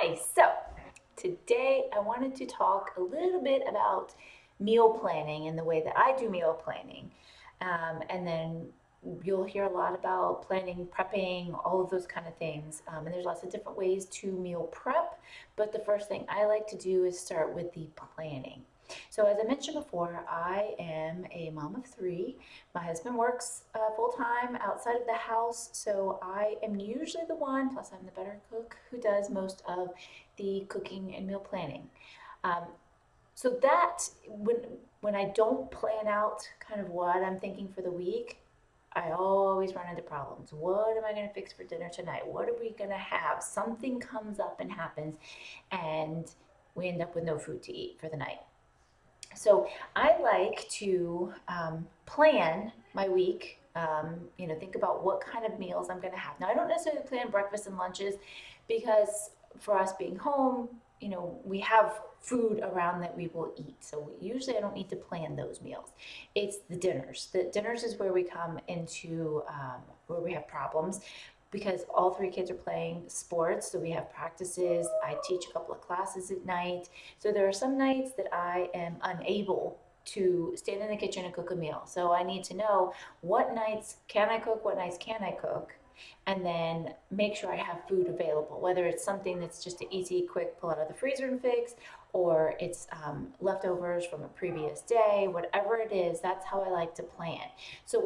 Hi, so today I wanted to talk a little bit about meal planning and the way that I do meal planning. And then you'll hear a lot about planning, prepping, all of those kind of things. And there's lots of different ways to meal prep. But the first thing I like to do is start with the planning. So, as I mentioned before, I am a mom of three. My husband works full time outside of the house, so I am usually the one, plus I'm the better cook, who does most of the cooking and meal planning. Um, so that when I don't plan out kind of what I'm thinking for the week, I always run into problems. What am I going to fix for dinner tonight? What are we going to have? Something comes up and happens, and we end up with no food to eat for the night. So I like to plan my week. Think about what kind of meals I'm going to have. Now, I don't necessarily plan breakfast and lunches because for us being home, we have food around that we will eat. So usually I don't need to plan those meals. It's the dinners. The dinners is where we come into where we have problems because all three kids are playing sports. So we have practices. I teach a couple of classes at night. So there are some nights that I am unable to stand in the kitchen and cook a meal. So I need to know what nights can I cook, what nights can I cook, and then make sure I have food available, whether it's something that's just an easy, quick pull out of the freezer and fix, or it's leftovers from a previous day, whatever it is, that's how I like to plan. So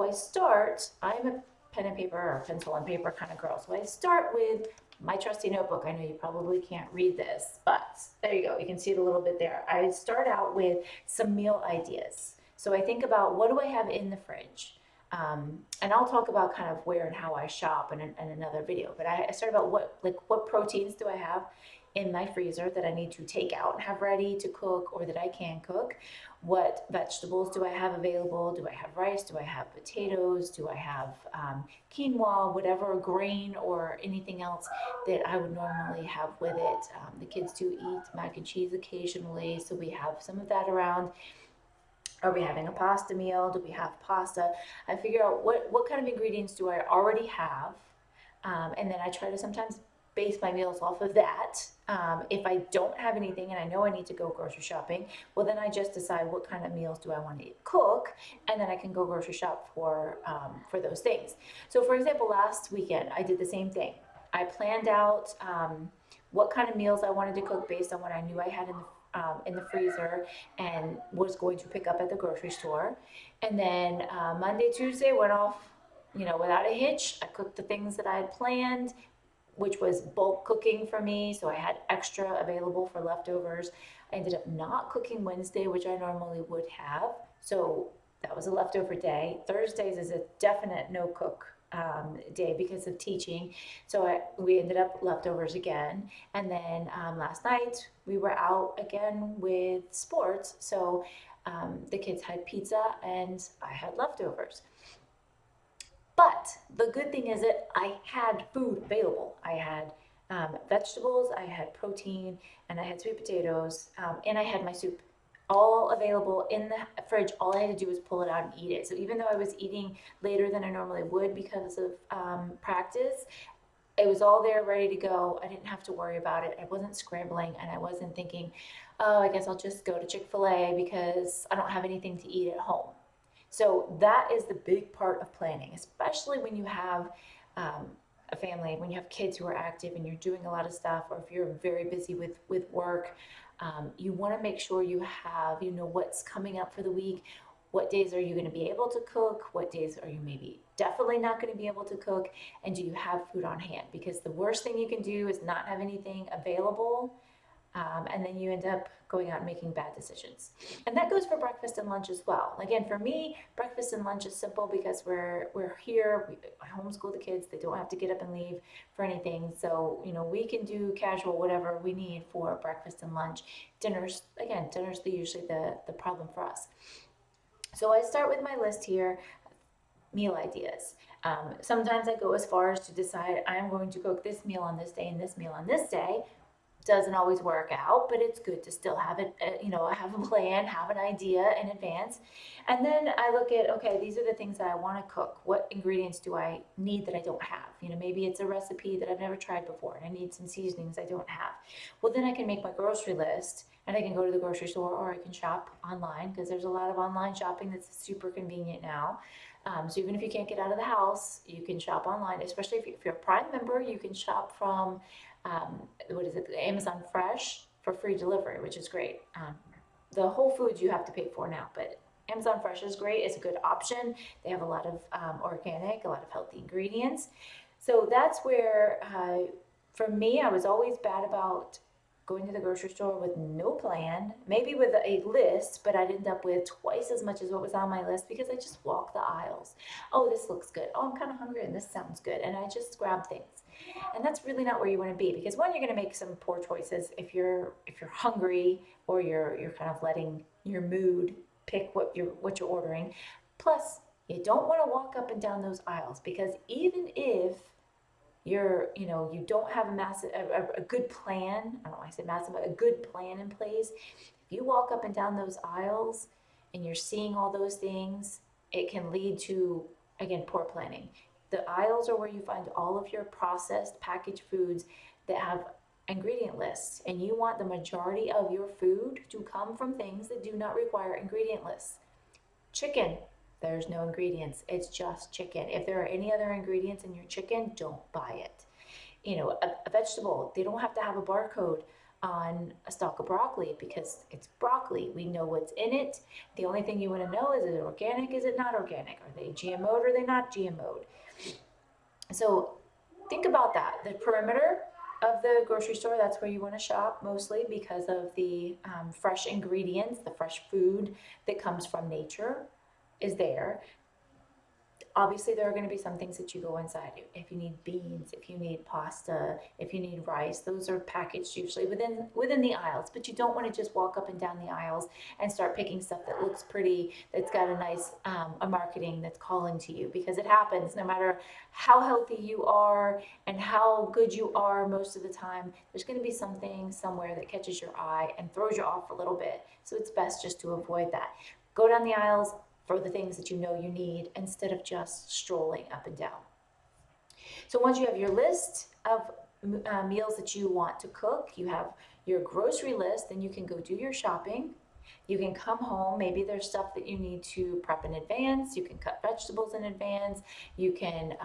I'm a pen and paper or pencil and paper kind of girl. So I start with my trusty notebook. I know you probably can't read this, but there you go. You can see it a little bit there. I start out with some meal ideas. So I think about what do I have in the fridge? And I'll talk about kind of where and how I shop in another video. But I start about what proteins do I have in my freezer that I need to take out and have ready to cook or that I can cook. What vegetables do I have available? Do I have rice? Do I have potatoes? Do I have quinoa, whatever grain or anything else that I would normally have with it? The kids do eat mac and cheese occasionally, so we have some of that around. Are we having a pasta meal? Do we have pasta? I figure out what kind of ingredients do I already have, and then I try to sometimes base my meals off of that. If I don't have anything and I know I need to go grocery shopping, well, then I just decide what kind of meals do I want to cook, and then I can go grocery shop for those things. So, for example, last weekend I did the same thing. I planned out what kind of meals I wanted to cook based on what I knew I had in the freezer and was going to pick up at the grocery store. And then Monday, Tuesday went off, without a hitch. I cooked the things that I had planned, which was bulk cooking for me. So I had extra available for leftovers. I ended up not cooking Wednesday, which I normally would have. So that was a leftover day. Thursdays is a definite no cook day because of teaching. So we ended up leftovers again. And then last night we were out again with sports. So the kids had pizza and I had leftovers. But the good thing is that I had food available. I had vegetables, I had protein, and I had sweet potatoes, and I had my soup all available in the fridge. All I had to do was pull it out and eat it. So even though I was eating later than I normally would because of practice, it was all there ready to go. I didn't have to worry about it. I wasn't scrambling and I wasn't thinking, oh, I guess I'll just go to Chick-fil-A because I don't have anything to eat at home. So that is the big part of planning, especially when you have um, a family, when you have kids who are active and you're doing a lot of stuff, or if you're very busy with work. You want to make sure you know what's coming up for the week. What days are you going to be able to cook? What days are you maybe definitely not going to be able to cook? And do you have food on hand? Because the worst thing you can do is not have anything available, and then you end up going out and making bad decisions. And that goes for breakfast and lunch as well. Again, for me, breakfast and lunch is simple because we're here. I homeschool the kids; they don't have to get up and leave for anything. So we can do casual whatever we need for breakfast and lunch. Dinners usually the problem for us. So I start with my list here, meal ideas. Sometimes I go as far as to decide I'm going to cook this meal on this day and this meal on this day, Doesn't always work out, but it's good to still have it, have a plan, have an idea in advance. And then I look at, okay, these are the things that I want to cook. What ingredients do I need that I don't have? Maybe it's a recipe that I've never tried before and I need some seasonings I don't have. Well, then I can make my grocery list and I can go to the grocery store or I can shop online because there's a lot of online shopping that's super convenient now. So even if you can't get out of the house, you can shop online, especially if you're a Prime member, you can shop from what is it, Amazon Fresh for free delivery, which is great. The Whole Foods you have to pay for now, but Amazon Fresh is great. It's a good option. They have a lot of organic, a lot of healthy ingredients. So that's where, for me, I was always bad about going to the grocery store with no plan, maybe with a list, but I'd end up with twice as much as what was on my list because I just walk the aisles. Oh, this looks good. Oh, I'm kind of hungry and this sounds good. And I just grab things. And that's really not where you want to be because one, you're going to make some poor choices if you're hungry or you're kind of letting your mood pick what you're ordering. Plus, you don't want to walk up and down those aisles because even if you don't have a good plan. I don't know why I say massive, but a good plan in place. If you walk up and down those aisles and you're seeing all those things, it can lead to, again, poor planning. The aisles are where you find all of your processed packaged foods that have ingredient lists, and you want the majority of your food to come from things that do not require ingredient lists. Chicken, there's no ingredients. It's just chicken. If there are any other ingredients in your chicken, don't buy it. A vegetable, they don't have to have a barcode on a stalk of broccoli because it's broccoli. We know what's in it. The only thing you want to know is it organic, is it not organic? Are they GMO'd or are they not GMO'd? So think about that. The perimeter of the grocery store, that's where you want to shop mostly because of the fresh ingredients, the fresh food that comes from nature is there. Obviously there are going to be some things that you go inside. If you need beans, if you need pasta, if you need rice, those are packaged usually within the aisles. But you don't want to just walk up and down the aisles and start picking stuff that looks pretty, that's got a nice a marketing that's calling to you, because it happens no matter how healthy you are and how good you are. Most of the time there's going to be something somewhere that catches your eye and throws you off a little bit, so it's best just to avoid that. Go down the aisles for the things that you know you need instead of just strolling up and down. So once you have your list of meals that you want to cook, you have your grocery list, then you can go do your shopping. You can come home. Maybe there's stuff that you need to prep in advance. You can cut vegetables in advance. You can.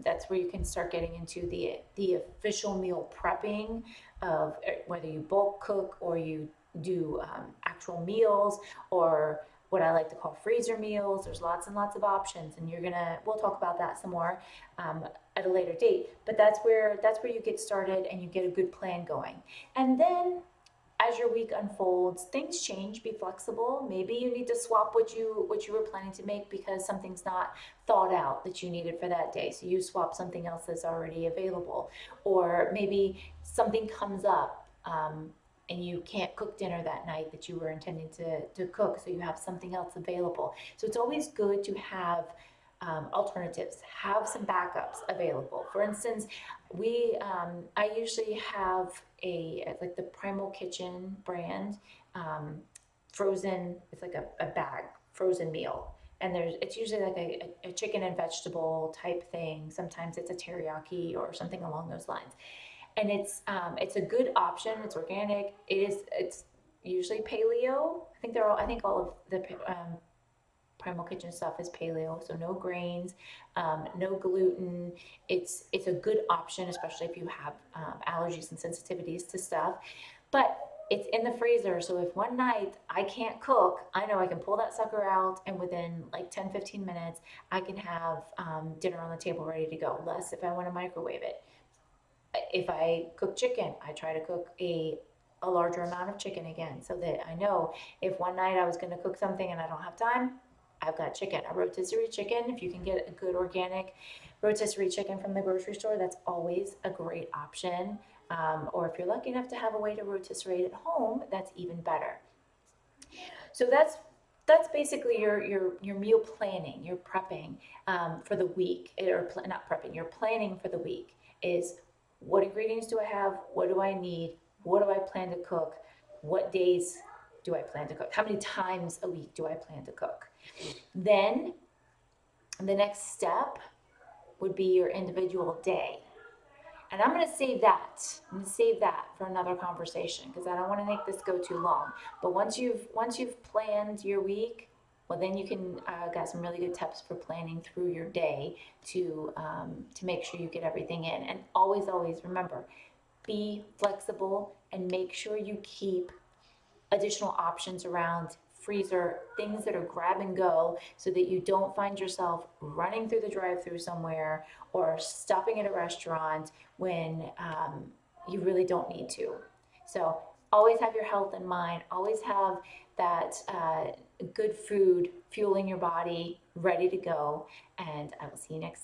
That's where you can start getting into the official meal prepping of whether you bulk cook or you do actual meals, or what I like to call freezer meals. There's lots and lots of options, and we'll talk about that some more at a later date. But that's where you get started and you get a good plan going. And then as your week unfolds, things change. Be flexible. Maybe you need to swap what you were planning to make because something's not thought out that you needed for that day. So you swap something else that's already available, or maybe something comes up. And you can't cook dinner that night that you were intending to cook, so you have something else available. So it's always good to have alternatives, have some backups available. For instance, I usually have like the Primal Kitchen brand frozen. It's like a bag frozen meal, and it's usually like a chicken and vegetable type thing. Sometimes it's a teriyaki or something along those lines, and it's a good option. It's organic. It's usually paleo. I think all of the Primal Kitchen stuff is paleo, so no grains, no gluten. It's a good option, especially if you have allergies and sensitivities to stuff. But it's in the freezer, so if one night I can't cook, I know I can pull that sucker out, and within like 10-15 minutes, I can have dinner on the table ready to go. Less if I want to microwave it. If I cook chicken, I try to cook a larger amount of chicken again, so that I know if one night I was going to cook something and I don't have time, I've got chicken. A rotisserie chicken, if you can get a good organic rotisserie chicken from the grocery store, that's always a great option. Or if you're lucky enough to have a way to rotisserie it at home, that's even better. So that's basically your meal planning, your prepping for the week, or not prepping, your planning for the week is, what ingredients do I have? What do I need? What do I plan to cook? What days do I plan to cook? How many times a week do I plan to cook? Then the next step would be your individual day. And I'm going to save that. I'm going to save that for another conversation because I don't want to make this go too long. But once you've planned your week, well, then you can got some really good tips for planning through your day to make sure you get everything in. And always remember, be flexible and make sure you keep additional options around freezer, things that are grab and go, so that you don't find yourself running through the drive-through somewhere or stopping at a restaurant when you really don't need to. So always have your health in mind. Always have that good food fueling your body, ready to go. And I will see you next time.